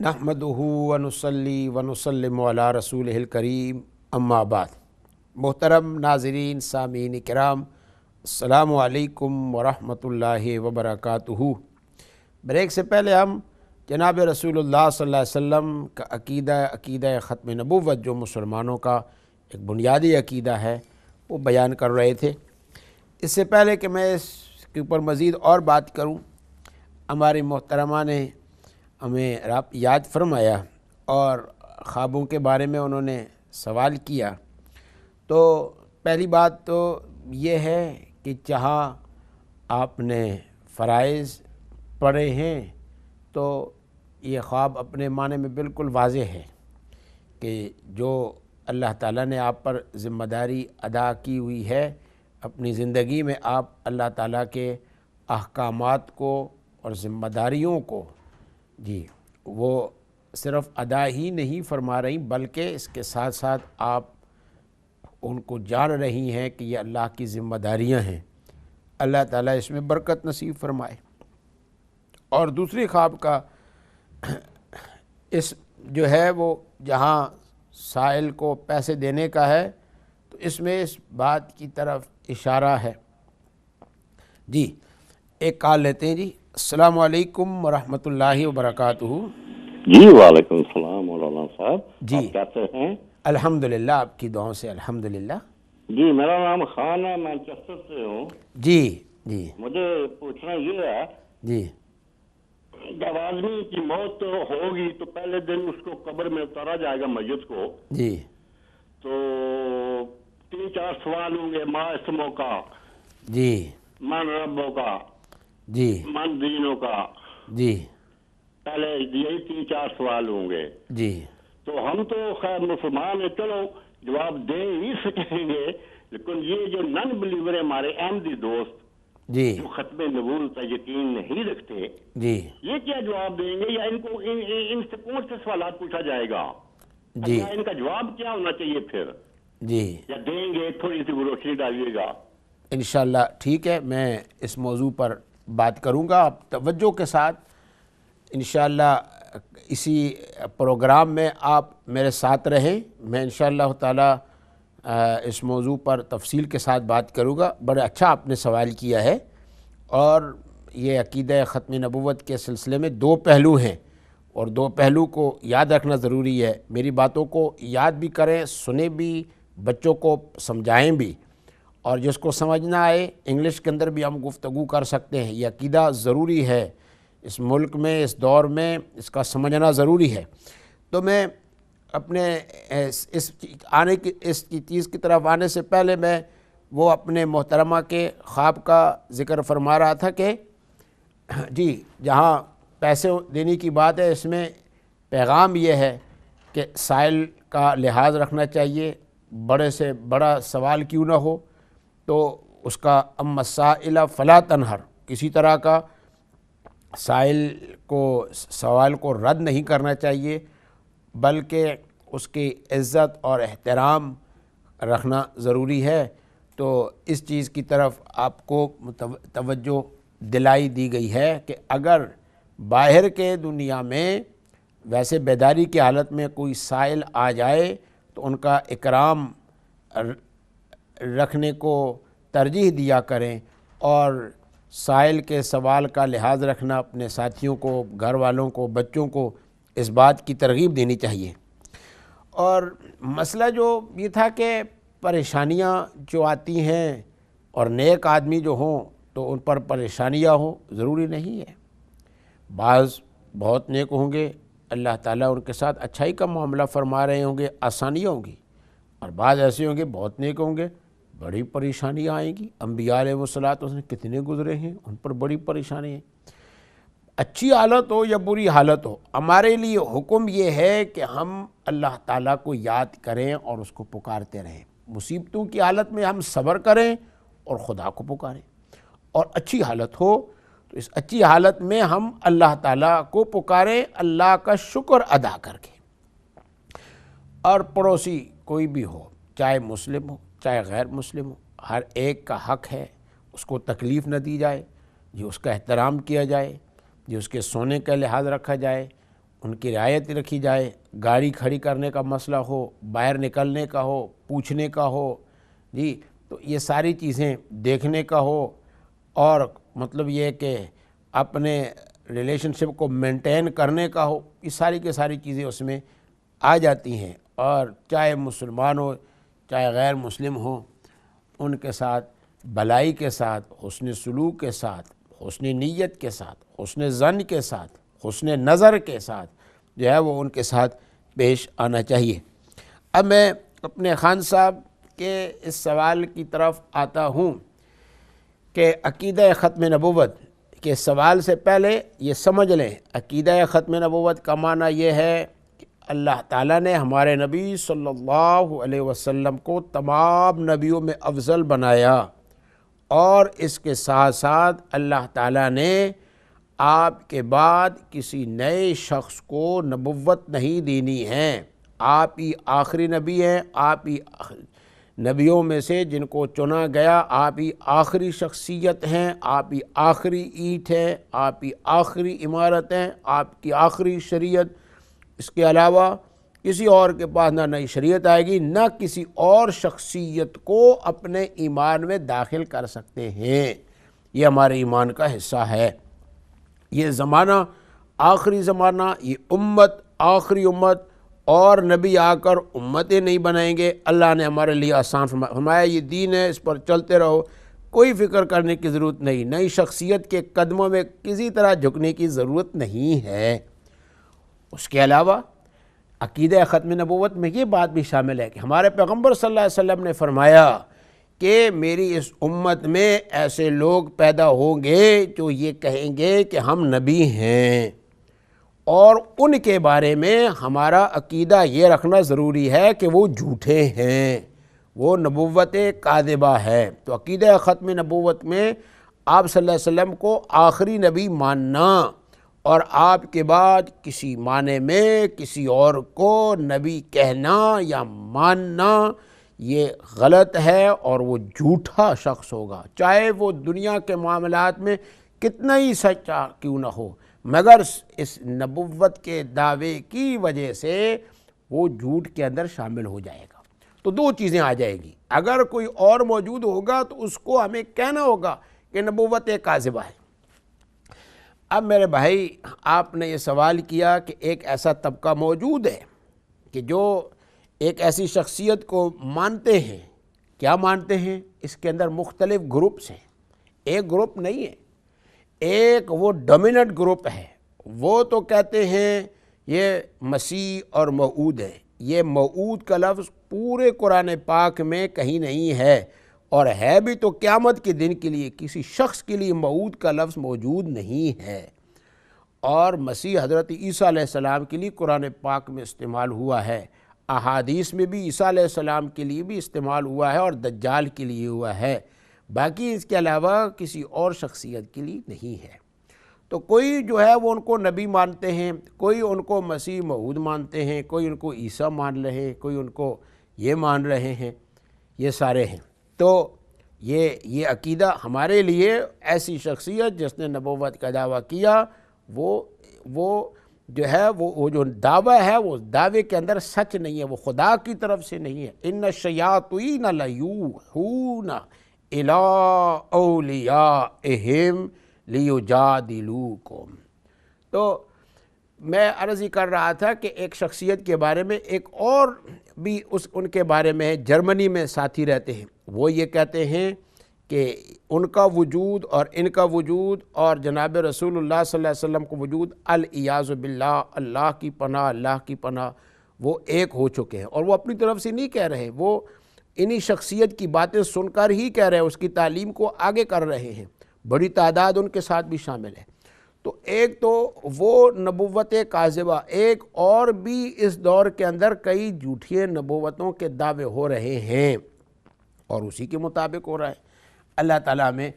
نحمدہ ونصلی ونسلم علی رسولہ الکریم اما بعد۔ محترم ناظرین سامعین کرام، السلام علیکم ورحمۃ اللہ وبرکاتہ۔ بریک سے پہلے ہم جناب رسول اللہ صلی اللہ علیہ وسلم کا عقیدہ ختم نبوت جو مسلمانوں کا ایک بنیادی عقیدہ ہے وہ بیان کر رہے تھے۔ اس سے پہلے کہ میں اس کے اوپر مزید اور بات کروں، ہماری محترمہ نے ہمیں یاد فرمایا اور خوابوں کے بارے میں انہوں نے سوال کیا۔ تو پہلی بات تو یہ ہے کہ جہاں آپ نے فرائض پڑھے ہیں تو یہ خواب اپنے معنی میں بالکل واضح ہے کہ جو اللہ تعالیٰ نے آپ پر ذمہ داری ادا کی ہوئی ہے، اپنی زندگی میں آپ اللہ تعالیٰ کے احکامات کو اور ذمہ داریوں کو وہ صرف ادا ہی نہیں فرما رہی بلکہ اس کے ساتھ ساتھ آپ ان کو جان رہی ہیں کہ یہ اللہ کی ذمہ داریاں ہیں۔ اللہ تعالیٰ اس میں برکت نصیب فرمائے۔ اور دوسری خواب کا اس جو ہے وہ جہاں سائل کو پیسے دینے کا ہے تو اس میں اس بات کی طرف اشارہ ہے۔ جی ایک کال لیتے ہیں۔ جی السلام علیکم ورحمۃ اللہ وبرکاتہ۔ جی وعلیکم السلام مولانا صاحب، جی آپ کیسے ہیں؟ الحمدللہ، آپ کی دعاؤں سے الحمدللہ۔ جی میرا نام خان ہے، مانچسٹر سے ہوں۔ جی جی مجھے پوچھنا یہ ہے، جی جب آدمی کی موت ہوگی تو پہلے دن اس کو قبر میں اتارا جائے گا میت کو، جی تو 3-4 سوال ہوں گے، ما اسموں کا، جی من ربوں کا، جی من دینوں کا، جی پہلے یہی 3-4 سوال ہوں گے۔ جی تو ہم تو خیر مسلمان ہیں، چلو جواب دے ہی سکیں گے، لیکن یہ جو نن بلیور ہمارے احمدی دوست جی جو ختم نبوت کا یقین نہیں رکھتے، جی یہ کیا جواب دیں گے؟ یا ان کو ان سے کون سے سوالات پوچھا جائے گا؟ جی یا ان کا جواب کیا ہونا چاہیے پھر؟ جی یا دیں گے تھوڑی سی روشنی ڈالیے گا۔ انشاءاللہ ٹھیک ہے، میں اس موضوع پر بات کروں گا، آپ توجہ کے ساتھ انشاءاللہ اسی پروگرام میں آپ میرے ساتھ رہیں۔ میں انشاءاللہ تعالی اس موضوع پر تفصیل کے ساتھ بات کروں گا۔ بڑا اچھا آپ نے سوال کیا ہے، اور یہ عقیدہ ختم نبوت کے سلسلے میں 2 پہلو ہیں، اور 2 پہلو کو یاد رکھنا ضروری ہے۔ میری باتوں کو یاد بھی کریں، سنیں بھی، بچوں کو سمجھائیں بھی، اور جس کو سمجھنا آئے انگلش کے اندر بھی ہم گفتگو کر سکتے ہیں۔ یہ عقیدہ ضروری ہے اس ملک میں، اس دور میں اس کا سمجھنا ضروری ہے۔ تو میں اپنے اس چیز کی طرف آنے سے پہلے میں وہ اپنے محترمہ کے خواب کا ذکر فرما رہا تھا کہ جی جہاں پیسے دینے کی بات ہے، اس میں پیغام یہ ہے کہ سائل کا لحاظ رکھنا چاہیے، بڑے سے بڑا سوال کیوں نہ ہو تو اس کا اما السائل فلا تنہر، کسی طرح کا سوال کو رد نہیں کرنا چاہیے، بلکہ اس کی عزت اور احترام رکھنا ضروری ہے۔ تو اس چیز کی طرف آپ کو توجہ دلائی دی گئی ہے کہ اگر باہر کے دنیا میں ویسے بیداری کی حالت میں کوئی سائل آ جائے تو ان کا اکرام رکھنے کو ترجیح دیا کریں، اور سائل کے سوال کا لحاظ رکھنا اپنے ساتھیوں کو، گھر والوں کو، بچوں کو اس بات کی ترغیب دینی چاہیے۔ اور مسئلہ جو یہ تھا کہ پریشانیاں جو آتی ہیں اور نیک آدمی جو ہوں تو ان پر پریشانیاں ہوں، ضروری نہیں ہے۔ بعض بہت نیک ہوں گے، اللہ تعالیٰ ان کے ساتھ اچھائی کا معاملہ فرما رہے ہوں گے، آسانیاں ہوں گی، اور بعض ایسے ہوں گے بہت نیک ہوں گے، بڑی پریشانیاں آئیں گی۔ انبیاء علیہ الصلوۃ والسلام کتنے گزرے ہیں، ان پر بڑی پریشانی ہے۔ اچھی حالت ہو یا بری حالت ہو، ہمارے لیے حکم یہ ہے کہ ہم اللہ تعالیٰ کو یاد کریں اور اس کو پکارتے رہیں۔ مصیبتوں کی حالت میں ہم صبر کریں اور خدا کو پکاریں، اور اچھی حالت ہو تو اس اچھی حالت میں ہم اللہ تعالیٰ کو پکاریں، اللہ کا شکر ادا کر کے۔ اور پڑوسی کوئی بھی ہو، چاہے مسلم ہو چاہے غیر مسلم ہو، ہر ایک کا حق ہے اس کو تکلیف نہ دی جائے، جی اس کا احترام کیا جائے، جی اس کے سونے کا لحاظ رکھا جائے، ان کی رعایت رکھی جائے، گاڑی کھڑی کرنے کا مسئلہ ہو، باہر نکلنے کا ہو، پوچھنے کا ہو، جی تو یہ ساری چیزیں دیکھنے کا ہو، اور مطلب یہ کہ اپنے ریلیشن شپ کو مینٹین کرنے کا ہو، یہ ساری کی ساری چیزیں اس میں آ جاتی ہیں۔ اور چاہے مسلمان ہو چاہے غیر مسلم ہو، ان کے ساتھ بھلائی کے ساتھ، حسن سلوک کے ساتھ، حسن نیت کے ساتھ، حسن ظن کے ساتھ، حسن نظر کے ساتھ جو ہے وہ ان کے ساتھ پیش آنا چاہیے۔ اب میں اپنے خان صاحب کے اس سوال کی طرف آتا ہوں کہ عقیدہ ختم نبوت کے سوال سے پہلے یہ سمجھ لیں، عقیدہ ختم نبوت کا معنی یہ ہے کہ اللہ تعالیٰ نے ہمارے نبی صلی اللہ علیہ وسلم کو تمام نبیوں میں افضل بنایا، اور اس کے ساتھ ساتھ اللہ تعالیٰ نے آپ کے بعد کسی نئے شخص کو نبوت نہیں دینی ہے۔ آپ ہی آخری نبی ہیں، آپ ہی نبیوں میں سے جن کو چنا گیا، آپ ہی آخری شخصیت ہیں، آپ ہی آخری اینٹ ہیں، آپ ہی آخری عمارت ہیں، آپ کی آخری شریعت۔ اس کے علاوہ کسی اور کے پاس نہ نئی شریعت آئے گی، نہ کسی اور شخصیت کو اپنے ایمان میں داخل کر سکتے ہیں۔ یہ ہمارے ایمان کا حصہ ہے۔ یہ زمانہ آخری زمانہ، یہ امت آخری امت، اور نبی آ کر امتیں نہیں بنائیں گے۔ اللہ نے ہمارے لیے آسان فرمایا، یہ دین ہے، اس پر چلتے رہو، کوئی فکر کرنے کی ضرورت نہیں، نئی شخصیت کے قدموں میں کسی طرح جھکنے کی ضرورت نہیں ہے۔ اس کے علاوہ عقیدہ ختم نبوت میں یہ بات بھی شامل ہے کہ ہمارے پیغمبر صلی اللہ علیہ وسلم نے فرمایا کہ میری اس امت میں ایسے لوگ پیدا ہوں گے جو یہ کہیں گے کہ ہم نبی ہیں، اور ان کے بارے میں ہمارا عقیدہ یہ رکھنا ضروری ہے کہ وہ جھوٹے ہیں، وہ نبوت کاذبہ ہے۔ تو عقیدہ ختم نبوت میں آپ صلی اللہ علیہ وسلم کو آخری نبی ماننا، اور آپ کے بعد کسی معنی میں کسی اور کو نبی کہنا یا ماننا یہ غلط ہے، اور وہ جھوٹا شخص ہوگا، چاہے وہ دنیا کے معاملات میں کتنا ہی سچا کیوں نہ ہو، مگر اس نبوت کے دعوے کی وجہ سے وہ جھوٹ کے اندر شامل ہو جائے گا۔ تو دو چیزیں آ جائیں گی، اگر کوئی اور موجود ہوگا تو اس کو ہمیں کہنا ہوگا کہ نبوت کاذبہ ہے۔ اب میرے بھائی، آپ نے یہ سوال کیا کہ ایک ایسا طبقہ موجود ہے کہ جو ایک ایسی شخصیت کو مانتے ہیں۔ کیا مانتے ہیں؟ اس کے اندر مختلف گروپس ہیں، ایک گروپ نہیں ہے، ایک وہ ڈومیننٹ گروپ ہے، وہ تو کہتے ہیں یہ مسیح اور موعود ہے۔ یہ موعود کا لفظ پورے قرآن پاک میں کہیں نہیں ہے، اور ہے بھی تو قیامت کے دن کے لیے، کسی شخص کے لیے موعود کا لفظ موجود نہیں ہے۔ اور مسیح حضرت عیسیٰ علیہ السلام کے لیے قرآن پاک میں استعمال ہوا ہے، احادیث میں بھی عیسیٰ علیہ السلام کے لیے بھی استعمال ہوا ہے، اور دجال کے لیے ہوا ہے، باقی اس کے علاوہ کسی اور شخصیت کے لیے نہیں ہے۔ تو کوئی جو ہے وہ ان کو نبی مانتے ہیں، کوئی ان کو مسیح موعود مانتے ہیں، کوئی ان کو عیسیٰ مان رہے ہیں، کوئی ان کو یہ مان رہے ہیں، یہ سارے ہیں۔ تو یہ عقیدہ ہمارے لیے ایسی شخصیت جس نے نبوت کا دعویٰ کیا، وہ جو ہے وہ جو دعویٰ ہے وہ دعوے کے اندر سچ نہیں ہے، وہ خدا کی طرف سے نہیں ہے۔ ان الشیاطین لیوحون الی اولیاءہم لیجادلوکم۔ تو میں عرض ہی کر رہا تھا کہ ایک شخصیت کے بارے میں ایک اور بھی ان کے بارے میں جرمنی میں ساتھی رہتے ہیں، وہ یہ کہتے ہیں کہ ان کا وجود اور ان کا وجود اور جناب رسول اللہ صلی اللہ علیہ وسلم کا وجود العیاذ باللہ، اللہ کی پناہ، اللہ کی پناہ، وہ ایک ہو چکے ہیں، اور وہ اپنی طرف سے نہیں کہہ رہے، وہ انہی شخصیت کی باتیں سن کر ہی کہہ رہے ہیں، اس کی تعلیم کو آگے کر رہے ہیں، بڑی تعداد ان کے ساتھ بھی شامل ہے۔ تو ایک تو وہ نبوت کاذبہ، ایک اور بھی اس دور کے اندر کئی جھوٹی نبوتوں کے دعوے ہو رہے ہیں، اور اسی کے مطابق ہو رہا ہے اللہ تعالیٰ میں۔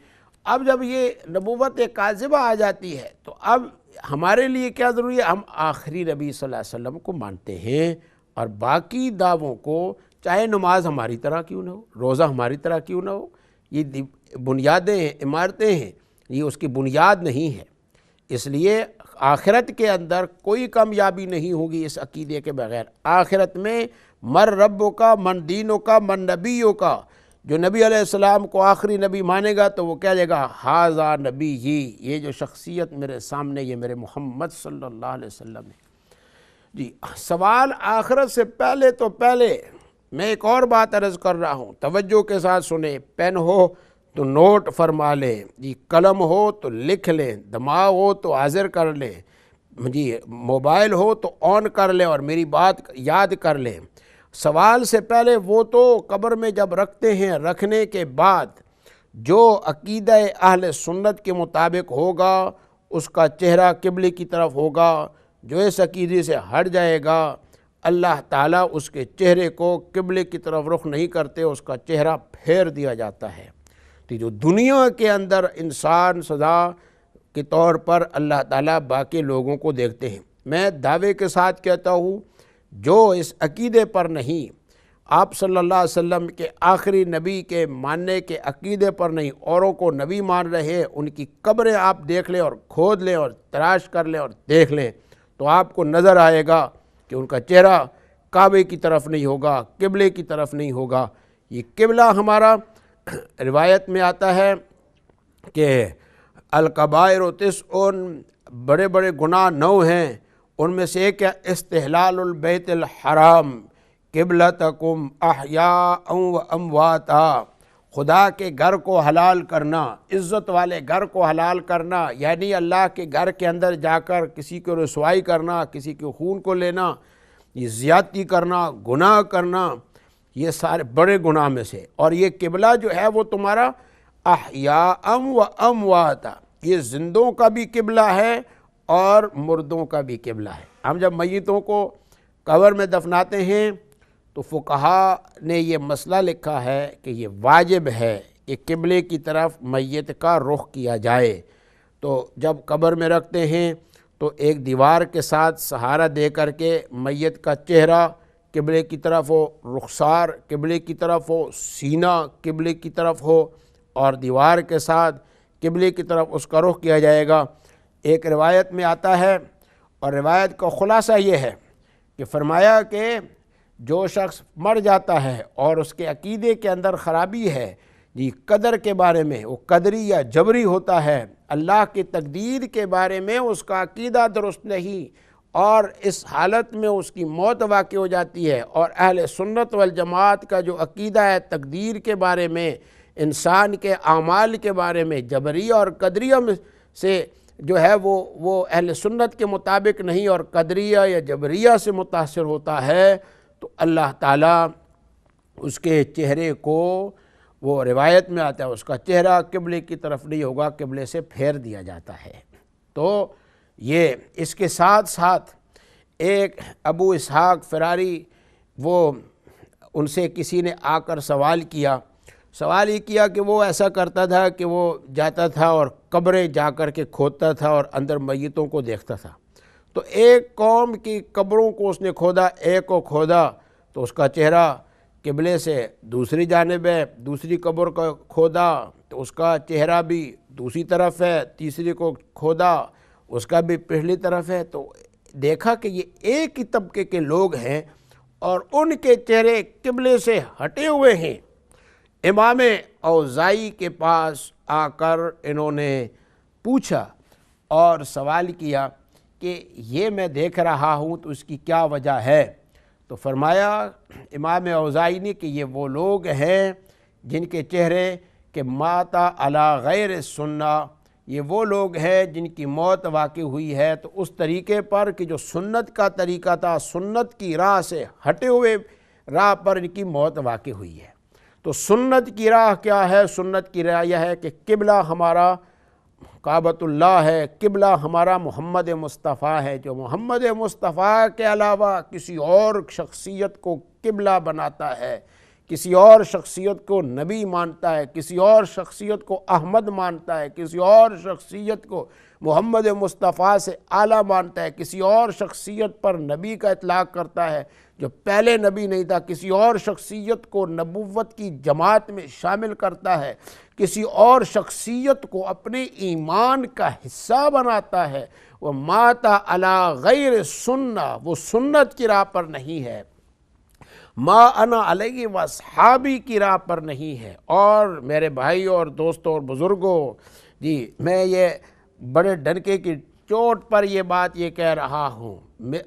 اب جب یہ نبوت کاذبہ آ جاتی ہے تو اب ہمارے لیے کیا ضروری ہے؟ ہم آخری نبی صلی اللہ علیہ وسلم کو مانتے ہیں، اور باقی دعووں کو، چاہے نماز ہماری طرح کیوں نہ ہو، روزہ ہماری طرح کیوں نہ ہو، یہ بنیادیں ہیں، عمارتیں ہیں، یہ اس کی بنیاد نہیں ہے۔ اس لیے آخرت کے اندر کوئی کامیابی نہیں ہوگی اس عقیدے کے بغیر۔ آخرت میں مر ربوں کا، من دینوں کا، من نبیوں کا، جو نبی علیہ السلام کو آخری نبی مانے گا تو وہ کہہ دے گا ہاذا نبی ہی، یہ جو شخصیت میرے سامنے، یہ میرے محمد صلی اللہ علیہ وسلم ہے۔ جی سوال آخرت سے پہلے تو پہلے میں ایک اور بات عرض کر رہا ہوں، توجہ کے ساتھ سنیں۔ پین ہو تو نوٹ فرما لیں، جی قلم ہو تو لکھ لیں، دماغ ہو تو حاضر کر لیں، جی موبائل ہو تو آن کر لیں اور میری بات یاد کر لیں۔ سوال سے پہلے وہ تو قبر میں جب رکھتے ہیں، رکھنے کے بعد جو عقیدہ اہل سنت کے مطابق ہوگا اس کا چہرہ قبلے کی طرف ہوگا، جو اس عقیدے سے ہٹ جائے گا اللہ تعالیٰ اس کے چہرے کو قبلے کی طرف رخ نہیں کرتے، اس کا چہرہ پھیر دیا جاتا ہے۔ تو جو دنیا کے اندر انسان سزا کے طور پر اللہ تعالیٰ باقی لوگوں کو دیکھتے ہیں۔ میں دعوے کے ساتھ کہتا ہوں جو اس عقیدے پر نہیں، آپ صلی اللہ علیہ وسلم کے آخری نبی کے ماننے کے عقیدے پر نہیں، اوروں کو نبی مان رہے، ان کی قبریں آپ دیکھ لیں اور کھود لیں اور تلاش کر لیں اور دیکھ لیں تو آپ کو نظر آئے گا کہ ان کا چہرہ کعبے کی طرف نہیں ہوگا، قبلے کی طرف نہیں ہوگا۔ یہ قبلہ ہمارا روایت میں آتا ہے کہ الکبائر تسع، بڑے بڑے گناہ 9 ہیں، ان میں سے ایک ہے استحلال البیت الحرام قبلتکم احیاء و امواتا، خدا کے گھر کو حلال کرنا، عزت والے گھر کو حلال کرنا، یعنی اللہ کے گھر کے اندر جا کر کسی کو رسوائی کرنا، کسی کے خون کو لینا، یہ زیادتی کرنا، گناہ کرنا، یہ سارے بڑے گناہ میں سے۔ اور یہ قبلہ جو ہے وہ تمہارا احیاء و امواتا، یہ زندوں کا بھی قبلہ ہے اور مردوں کا بھی قبلہ ہے۔ ہم جب میتوں کو قبر میں دفناتے ہیں تو فقہا نے یہ مسئلہ لکھا ہے کہ یہ واجب ہے کہ قبلے کی طرف میت کا رخ کیا جائے۔ تو جب قبر میں رکھتے ہیں تو ایک دیوار کے ساتھ سہارا دے کر کے میت کا چہرہ قبلے کی طرف ہو، رخسار قبلے کی طرف ہو، سینہ قبلے کی طرف ہو اور دیوار کے ساتھ قبلے کی طرف اس کا رخ کیا جائے گا۔ ایک روایت میں آتا ہے اور روایت کا خلاصہ یہ ہے کہ فرمایا کہ جو شخص مر جاتا ہے اور اس کے عقیدے کے اندر خرابی ہے، جی قدر کے بارے میں، وہ قدری یا جبری ہوتا ہے، اللہ کی تقدیر کے بارے میں اس کا عقیدہ درست نہیں اور اس حالت میں اس کی موت واقع ہو جاتی ہے، اور اہل سنت والجماعت کا جو عقیدہ ہے تقدیر کے بارے میں، انسان کے اعمال کے بارے میں، جبریہ اور قدریہ میں سے جو ہے وہ اہل سنت کے مطابق نہیں اور قدریہ یا جبریہ سے متاثر ہوتا ہے، تو اللہ تعالیٰ اس کے چہرے کو، وہ روایت میں آتا ہے اس کا چہرہ قبلے کی طرف نہیں ہوگا، قبلے سے پھیر دیا جاتا ہے۔ تو یہ اس کے ساتھ ساتھ ایک ابو اسحاق فراری، وہ ان سے کسی نے آ کر سوال یہ کیا کہ وہ ایسا کرتا تھا کہ وہ جاتا تھا اور قبریں جا کر کے کھودتا تھا اور اندر میتوں کو دیکھتا تھا۔ تو ایک قوم کی قبروں کو اس نے کھودا، ایک کو کھودا تو اس کا چہرہ قبلے سے دوسری جانب ہے، دوسری قبر کو کھودا تو اس کا چہرہ بھی دوسری طرف ہے، تیسری کو کھودا اس کا بھی پچھلی طرف ہے۔ تو دیکھا کہ یہ ایک ہی طبقے کے لوگ ہیں اور ان کے چہرے قبلے سے ہٹے ہوئے ہیں۔ امام اوزاعی کے پاس آ کر انہوں نے پوچھا اور سوال کیا کہ یہ میں دیکھ رہا ہوں تو اس کی کیا وجہ ہے؟ تو فرمایا امام اوزاعی نے کہ یہ وہ لوگ ہیں جن کے چہرے کہ ماتا علی غیر سنہ، یہ وہ لوگ ہیں جن کی موت واقع ہوئی ہے تو اس طریقے پر کہ جو سنت کا طریقہ تھا، سنت کی راہ سے ہٹے ہوئے راہ پر ان کی موت واقع ہوئی ہے۔ تو سنت کی راہ کیا ہے؟ سنت کی راہ یہ ہے کہ قبلہ ہمارا کعبۃ اللہ ہے، قبلہ ہمارا محمد مصطفیٰ ہے۔ جو محمد مصطفیٰ کے علاوہ کسی اور شخصیت کو قبلہ بناتا ہے، کسی اور شخصیت کو نبی مانتا ہے، کسی اور شخصیت کو احمد مانتا ہے، کسی اور شخصیت کو محمد مصطفیٰ سے اعلیٰ مانتا ہے، کسی اور شخصیت پر نبی کا اطلاق کرتا ہے جو پہلے نبی نہیں تھا، کسی اور شخصیت کو نبوت کی جماعت میں شامل کرتا ہے، کسی اور شخصیت کو اپنے ایمان کا حصہ بناتا ہے، وہ ماتا علی غیر سنہ، وہ سنت کی راہ پر نہیں ہے، ما انا علیہ و اصحابی کی راہ پر نہیں ہے۔ اور میرے بھائیوں اور دوستوں اور بزرگوں، جی میں یہ بڑے ڈنکے کی چوٹ پر یہ بات یہ کہہ رہا ہوں،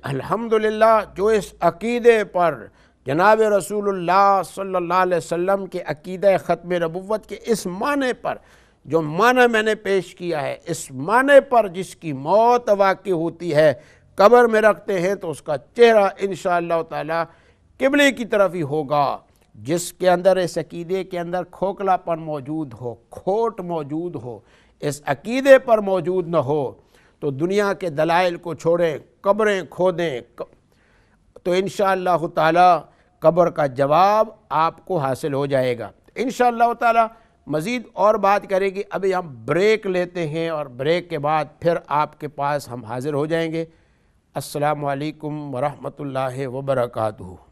الحمدللہ جو اس عقیدے پر جناب رسول اللہ صلی اللہ علیہ وسلم کے عقیدہ ختم نبوت کے اس معنی پر جو معنی میں نے پیش کیا ہے، اس معنی پر جس کی موت واقع ہوتی ہے قبر میں رکھتے ہیں تو اس کا چہرہ انشاءاللہ تعالی قبلے کی طرف ہی ہوگا۔ جس کے اندر اس عقیدے کے اندر کھوکھلا پن موجود ہو، کھوٹ موجود ہو، اس عقیدے پر موجود نہ ہو تو دنیا کے دلائل کو چھوڑیں، قبریں کھودیں تو انشاءاللہ تعالی قبر کا جواب آپ کو حاصل ہو جائے گا۔ انشاءاللہ تعالی مزید اور بات کریں گے، ابھی ہم بریک لیتے ہیں اور بریک کے بعد پھر آپ کے پاس ہم حاضر ہو جائیں گے۔ السلام علیکم ورحمۃ اللہ وبرکاتہ۔